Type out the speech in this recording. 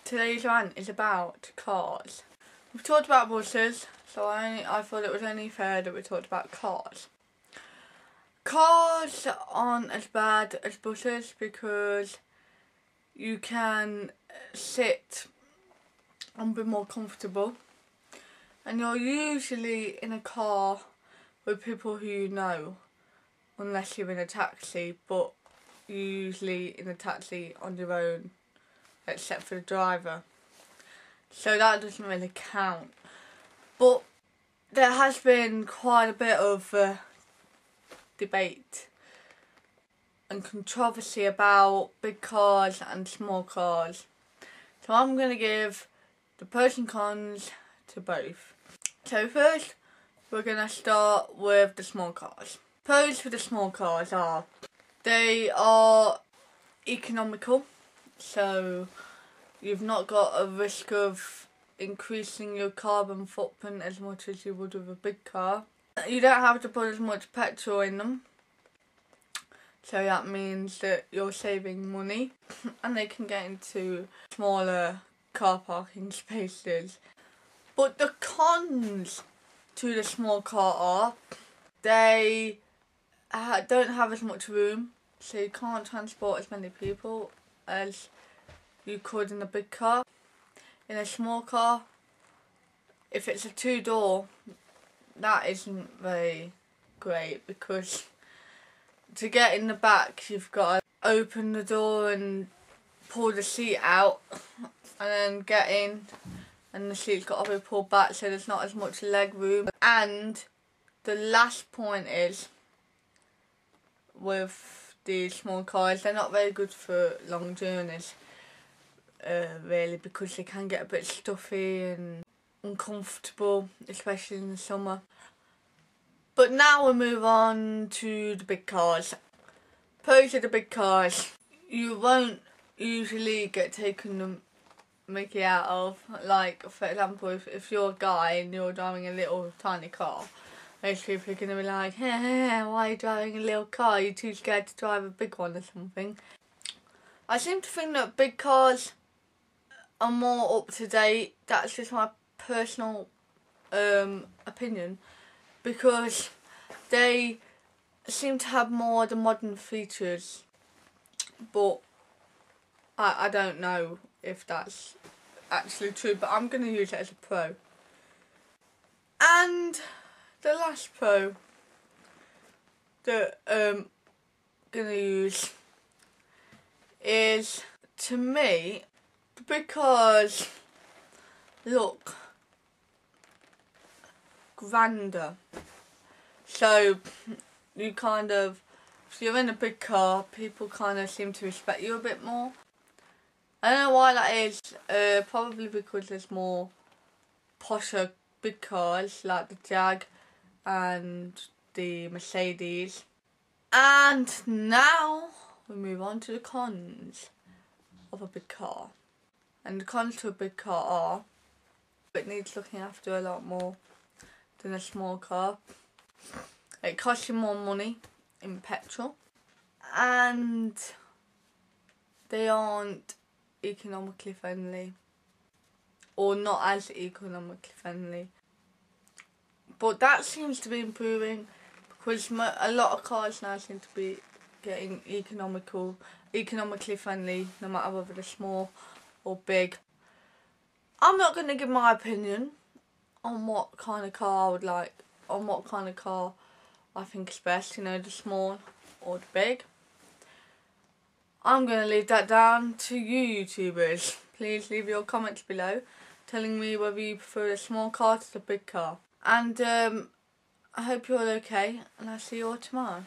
Today's rant is about cars. We've talked about buses, so I thought it was only fair that we talked about cars. Cars aren't as bad as buses because you can sit and be more comfortable, and you're usually in a car with people who you know, unless you're in a taxi, but you're usually in a taxi on your own, except for the driver. So that doesn't really count. But there has been quite a bit of debate and controversy about big cars and small cars. So I'm going to give the pros and cons to both. So first, we're going to start with the small cars. Pros for the small cars are, they are economical, so you've not got a risk of increasing your carbon footprint as much as you would with a big car. You don't have to put as much petrol in them, so that means that you're saving money, and they can get into smaller car parking spaces. But the cons to the small car are, they don't have as much room, so you can't transport as many people as you could in a big car. In a small car, if it's a two-door, that isn't very great, because to get in the back you've got to open the door and pull the seat out and then get in, and the seat's got to be pulled back, so there's not as much leg room. And the last point is, with these small cars, they're not very good for long journeys, really, because they can get a bit stuffy and uncomfortable, especially in the summer. But now we'll move on to the big cars. Pros of the big cars, you won't usually get taken the mickey out of. Like, for example, if you're a guy and you're driving a little tiny car, most people are going to be like, hey, why are you driving a little car? You're too scared to drive a big one or something. I seem to think that big cars are more up to date. That's just my personal opinion, because they seem to have more of the modern features, but I don't know if that's actually true, but I'm going to use it as a pro. And the last pro that I'm going to use is, to me, the big cars look grander. So you kind of, if you're in a big car, people kind of seem to respect you a bit more. I don't know why that is, probably because there's more posher big cars like the Jag and the Mercedes. And now we move on to the cons of a big car. And the cons to a big car are, it needs looking after a lot more than a small car. It costs you more money in petrol, and they aren't economically friendly, or not as economically friendly. But that seems to be improving, because a lot of cars now seem to be getting economically friendly, no matter whether they're small or big. I'm not going to give my opinion on what kind of car I would like, on what kind of car I think is best, you know, the small or the big. I'm going to leave that down to you YouTubers. Please leave your comments below telling me whether you prefer a small car to the big car. And I hope you're all okay, and I'll see you all tomorrow.